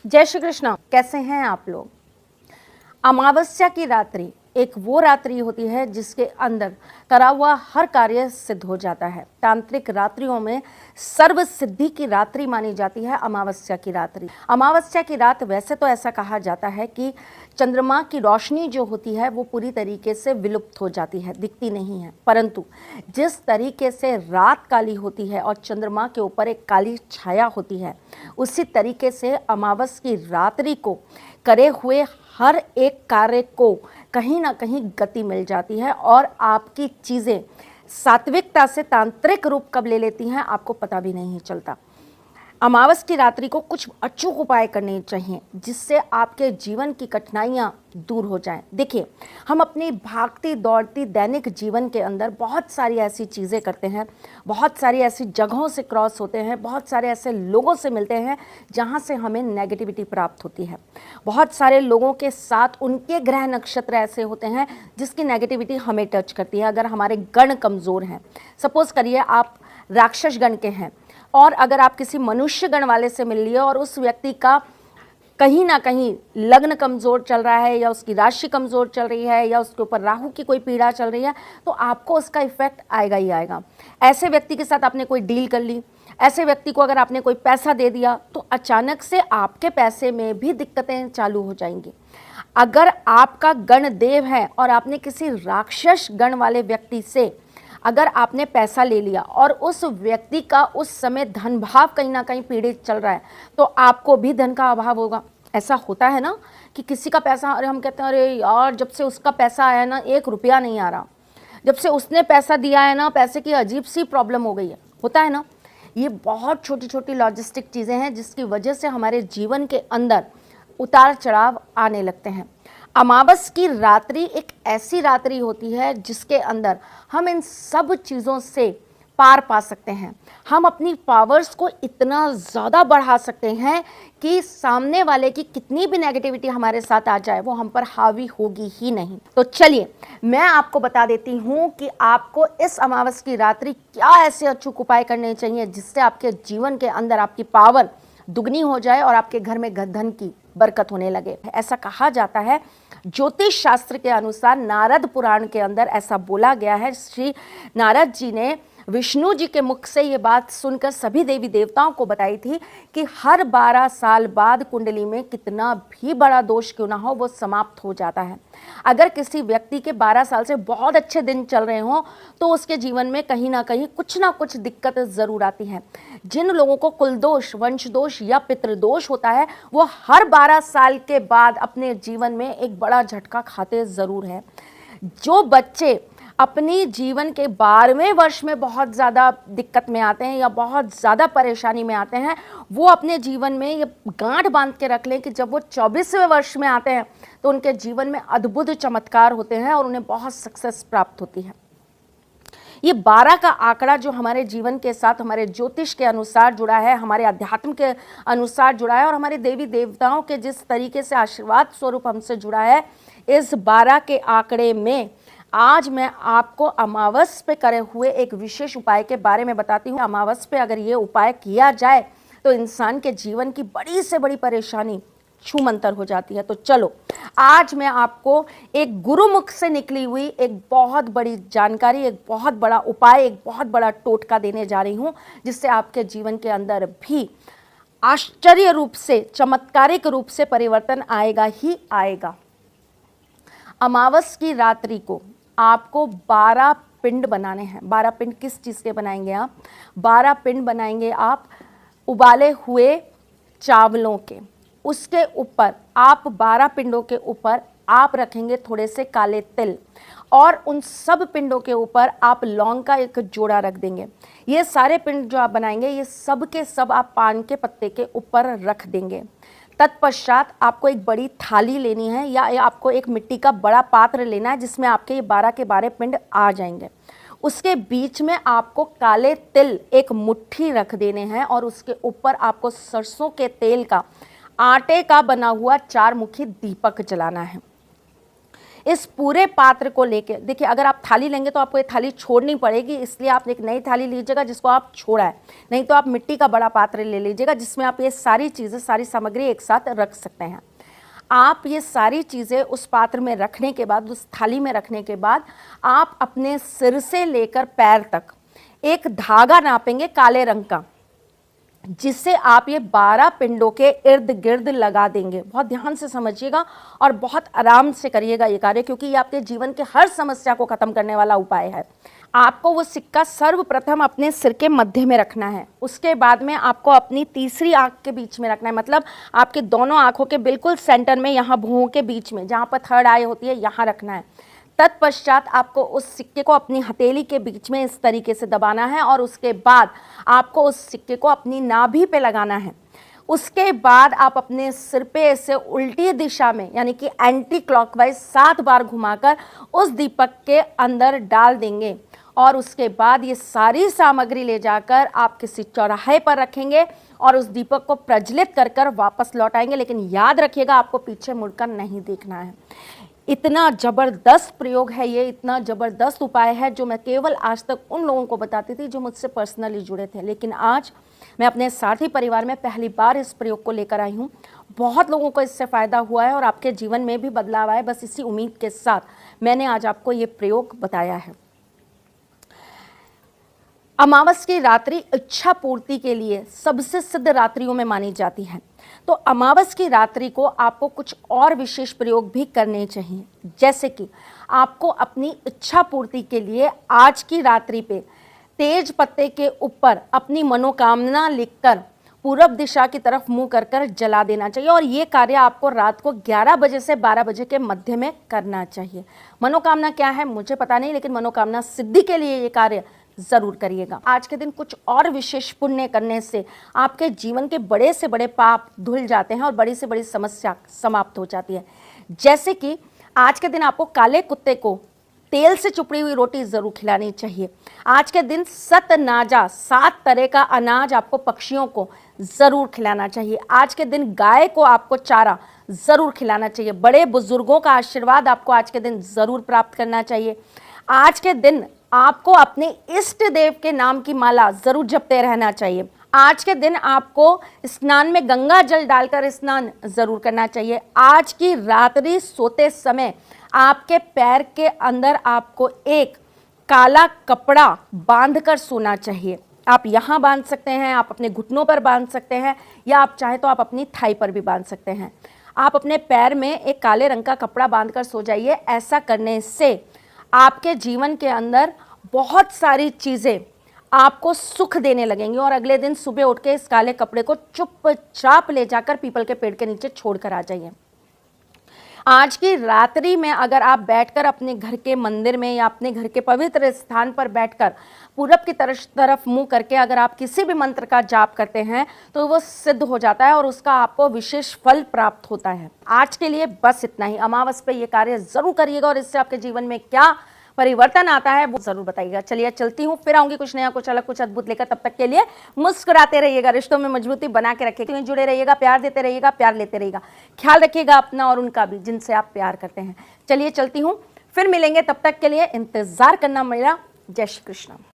जय श्री कृष्ण। कैसे हैं आप लोग। अमावस्या की रात्रि एक वो रात्रि होती है जिसके अंदर करा हुआ हर कार्य सिद्ध हो जाता है। तांत्रिक रात्रियों में सर्व सिद्धि की रात्रि मानी जाती है अमावस्या की रात्रि। अमावस्या की रात वैसे तो ऐसा कहा जाता है कि चंद्रमा की रोशनी जो होती है वो पूरी तरीके से विलुप्त हो जाती है, दिखती नहीं है, परंतु जिस तरीके से रात काली होती है और चंद्रमा के ऊपर एक काली छाया होती है, उसी तरीके से अमावस की रात्रि को करे हुए हर एक कार्य को कहीं ना कहीं गति मिल जाती है और आपकी चीज़ें सात्विकता से तांत्रिक रूप कब ले लेती हैं आपको पता भी नहीं चलता। अमावस की रात्रि को कुछ अचूक उपाय करने चाहिए जिससे आपके जीवन की कठिनाइयां दूर हो जाएं। देखिए, हम अपनी भागती दौड़ती दैनिक जीवन के अंदर बहुत सारी ऐसी चीज़ें करते हैं, बहुत सारी ऐसी जगहों से क्रॉस होते हैं, बहुत सारे ऐसे लोगों से मिलते हैं जहां से हमें नेगेटिविटी प्राप्त होती है। बहुत सारे लोगों के साथ उनके ग्रह नक्षत्र ऐसे होते हैं जिसकी नेगेटिविटी हमें टच करती है। अगर हमारे गण कमज़ोर हैं, सपोज करिए आप राक्षस गण के हैं और अगर आप किसी मनुष्य गण वाले से मिल लिए और उस व्यक्ति का कहीं ना कहीं लग्न कमज़ोर चल रहा है या उसकी राशि कमज़ोर चल रही है या उसके ऊपर राहु की कोई पीड़ा चल रही है, तो आपको उसका इफेक्ट आएगा ही आएगा। ऐसे व्यक्ति के साथ आपने कोई डील कर ली, ऐसे व्यक्ति को अगर आपने कोई पैसा दे दिया, तो अचानक से आपके पैसे में भी दिक्कतें चालू हो जाएंगी। अगर आपका गण देव है और आपने किसी राक्षस गण वाले व्यक्ति से अगर आपने पैसा ले लिया और उस व्यक्ति का उस समय धन भाव कहीं ना कहीं पीड़ित चल रहा है, तो आपको भी धन का अभाव होगा। ऐसा होता है ना कि किसी का पैसा, अरे हम कहते हैं अरे यार जब से उसका पैसा आया ना 1 रुपया नहीं आ रहा, जब से उसने पैसा दिया है ना पैसे की अजीब सी प्रॉब्लम हो गई है। होता है ना, ये बहुत छोटी छोटी लॉजिस्टिक चीज़ें हैं जिसकी वजह से हमारे जीवन के अंदर उतार चढ़ाव आने लगते हैं। अमावस की रात्रि एक ऐसी रात्रि होती है जिसके अंदर हम इन सब चीज़ों से पार पा सकते हैं। हम अपनी पावर्स को इतना ज़्यादा बढ़ा सकते हैं कि सामने वाले की कितनी भी नेगेटिविटी हमारे साथ आ जाए वो हम पर हावी होगी ही नहीं। तो चलिए मैं आपको बता देती हूँ कि आपको इस अमावस की रात्रि क्या ऐसे अचूक उपाय करने चाहिए जिससे आपके जीवन के अंदर आपकी पावर दुगनी हो जाए और आपके घर में धन की बरकत होने लगे। ऐसा कहा जाता है, ज्योतिष शास्त्र के अनुसार नारद पुराण के अंदर ऐसा बोला गया है। श्री नारद जी ने विष्णु जी के मुख से ये बात सुनकर सभी देवी देवताओं को बताई थी कि हर 12 साल बाद कुंडली में कितना भी बड़ा दोष क्यों ना हो वो समाप्त हो जाता है। अगर किसी व्यक्ति के 12 साल से बहुत अच्छे दिन चल रहे हों तो उसके जीवन में कहीं ना कुछ दिक्कत ज़रूर आती है। जिन लोगों को कुल दोष, वंश दोष या पितृदोष होता है वो हर 12 साल के बाद अपने जीवन में एक बड़ा झटका खाते ज़रूर हैं। जो बच्चे अपनी जीवन के 12वें वर्ष में बहुत ज़्यादा दिक्कत में आते हैं या बहुत ज़्यादा परेशानी में आते हैं, वो अपने जीवन में ये गांठ बांध के रख लें कि जब वो 24वें वर्ष में आते हैं तो उनके जीवन में अद्भुत चमत्कार होते हैं और उन्हें बहुत सक्सेस प्राप्त होती है। ये 12 का आंकड़ा जो हमारे जीवन के साथ हमारे ज्योतिष के अनुसार जुड़ा है, हमारे अध्यात्म के अनुसार जुड़ा है और हमारे देवी देवताओं के जिस तरीके से आशीर्वाद स्वरूप हमसे जुड़ा है, इस 12 के आंकड़े में आज मैं आपको अमावस पे करे हुए एक विशेष उपाय के बारे में बताती हूँ। अमावस पे अगर ये उपाय किया जाए तो इंसान के जीवन की बड़ी से बड़ी परेशानी छूमंतर हो जाती है। तो चलो आज मैं आपको एक गुरुमुख से निकली हुई एक बहुत बड़ी जानकारी, एक बहुत बड़ा उपाय, एक बहुत बड़ा टोटका देने जा रही हूँ जिससे आपके जीवन के अंदर भी आश्चर्य रूप से, चमत्कारिक रूप से परिवर्तन आएगा ही आएगा। अमावस की रात्रि को आपको 12 पिंड बनाने हैं। 12 पिंड किस चीज़ के बनाएंगे आप? 12 पिंड बनाएंगे आप उबाले हुए चावलों के। उसके ऊपर आप 12 पिंडों के ऊपर आप रखेंगे थोड़े से काले तिल और उन सब पिंडों के ऊपर आप लौंग का एक जोड़ा रख देंगे। ये सारे पिंड जो आप बनाएंगे ये सब के सब आप पान के पत्ते के ऊपर रख देंगे। तत्पश्चात आपको एक बड़ी थाली लेनी है या आपको एक मिट्टी का बड़ा पात्र लेना है जिसमें आपके ये 12 के 12 पिंड आ जाएंगे। उसके बीच में आपको काले तिल एक मुट्ठी रख देने हैं और उसके ऊपर आपको सरसों के तेल का, आटे का बना हुआ 4 मुखी दीपक जलाना है। इस पूरे पात्र को लेके, देखिए अगर आप थाली लेंगे तो आपको ये थाली छोड़नी पड़ेगी, इसलिए आप एक नई थाली लीजिएगा जिसको आप छोड़ा है, नहीं तो आप मिट्टी का बड़ा पात्र ले लीजिएगा जिसमें आप ये सारी चीज़ें, सारी सामग्री एक साथ रख सकते हैं। आप ये सारी चीज़ें उस पात्र में रखने के बाद, उस थाली में रखने के बाद, आप अपने सिर से लेकर पैर तक एक धागा नापेंगे काले रंग का, जिससे आप ये 12 पिंडों के इर्द गिर्द लगा देंगे। बहुत ध्यान से समझिएगा और बहुत आराम से करिएगा ये कार्य, क्योंकि ये आपके जीवन के हर समस्या को खत्म करने वाला उपाय है। आपको वो सिक्का सर्वप्रथम अपने सिर के मध्य में रखना है, उसके बाद में आपको अपनी तीसरी आंख के बीच में रखना है, मतलब आपके दोनों आंखों के बिल्कुल सेंटर में, यहाँ भुओं के बीच में जहाँ पर थर्ड आई होती है, यहाँ रखना है। तत्पश्चात आपको उस सिक्के को अपनी हथेली के बीच में इस तरीके से दबाना है और उसके बाद आपको उस सिक्के को अपनी नाभि पे लगाना है। उसके बाद आप अपने सिर पे इसे उल्टी दिशा में, यानी कि एंटी क्लॉकवाइज 7 बार घुमाकर उस दीपक के अंदर डाल देंगे और उसके बाद ये सारी सामग्री ले जाकर आप किसी चौराहे पर रखेंगे और उस दीपक को प्रज्वलित कर कर वापस लौट आएंगे। लेकिन याद रखिएगा, आपको पीछे मुड़कर नहीं देखना है। इतना ज़बरदस्त प्रयोग है ये, इतना ज़बरदस्त उपाय है जो मैं केवल आज तक उन लोगों को बताती थी जो मुझसे पर्सनली जुड़े थे, लेकिन आज मैं अपने साथी परिवार में पहली बार इस प्रयोग को लेकर आई हूँ। बहुत लोगों को इससे फ़ायदा हुआ है और आपके जीवन में भी बदलाव आया। बस इसी उम्मीद के साथ मैंने आज आपको ये प्रयोग बताया है। अमावस की रात्रि इच्छा पूर्ति के लिए सबसे सिद्ध रात्रियों में मानी जाती है, तो अमावस की रात्रि को आपको कुछ और विशेष प्रयोग भी करने चाहिए। जैसे कि आपको अपनी इच्छा पूर्ति के लिए आज की रात्रि पे तेज पत्ते के ऊपर अपनी मनोकामना लिखकर पूरब दिशा की तरफ मुंह कर कर जला देना चाहिए और ये कार्य आपको रात को 11 बजे से 12 बजे के मध्य में करना चाहिए। मनोकामना क्या है मुझे पता नहीं, लेकिन मनोकामना सिद्धि के लिए ये कार्य जरूर करिएगा। आज के दिन कुछ और विशेष पुण्य करने से आपके जीवन के बड़े से बड़े पाप धुल जाते हैं और बड़ी से बड़ी समस्या समाप्त हो जाती है। जैसे कि आज के दिन आपको काले कुत्ते को तेल से चुपड़ी हुई रोटी जरूर खिलानी चाहिए। आज के दिन सतनाजा 7 तरह का अनाज आपको पक्षियों को जरूर खिलाना चाहिए। आज के दिन गाय को आपको चारा जरूर खिलाना चाहिए। बड़े बुजुर्गों का आशीर्वाद आपको आज के दिन जरूर प्राप्त करना चाहिए। आज के दिन आपको अपने इष्ट देव के नाम की माला जरूर जपते रहना चाहिए। आज के दिन आपको स्नान में गंगा जल डालकर स्नान जरूर करना चाहिए। आज की रात्रि सोते समय आपके पैर के अंदर आपको एक काला कपड़ा बांधकर सोना चाहिए। आप यहाँ बांध सकते हैं, आप अपने घुटनों पर बांध सकते हैं, या आप चाहे तो आप अपनी थाई पर भी बांध सकते हैं। आप अपने पैर में एक काले रंग का कपड़ा बांधकर सो जाइए। ऐसा करने से आपके जीवन के अंदर बहुत सारी चीज़ें आपको सुख देने लगेंगी और अगले दिन सुबह उठ के इस काले कपड़े को चुपचाप ले जाकर पीपल के पेड़ के नीचे छोड़कर आ जाइए। आज की रात्रि में अगर आप बैठकर अपने घर के मंदिर में या अपने घर के पवित्र स्थान पर बैठकर पूरब की तरफ मुंह करके अगर आप किसी भी मंत्र का जाप करते हैं तो वो सिद्ध हो जाता है और उसका आपको विशेष फल प्राप्त होता है। आज के लिए बस इतना ही। अमावस पे ये कार्य जरूर करिएगा और इससे आपके जीवन में क्या परिवर्तन आता है वो जरूर बताइएगा। चलिए चलती हूँ, फिर आऊंगी कुछ नया, कुछ अलग, कुछ अद्भुत लेकर। तब तक के लिए मुस्कुराते रहिएगा, रिश्तों में मजबूती बना के रखिएगा, जुड़े रहिएगा, प्यार देते रहिएगा, प्यार लेते रहिएगा। ख्याल रखिएगा अपना और उनका भी जिनसे आप प्यार करते हैं। चलिए चलती हूँ, फिर मिलेंगे। तब तक के लिए इंतजार करना मेरा। जय श्री कृष्ण।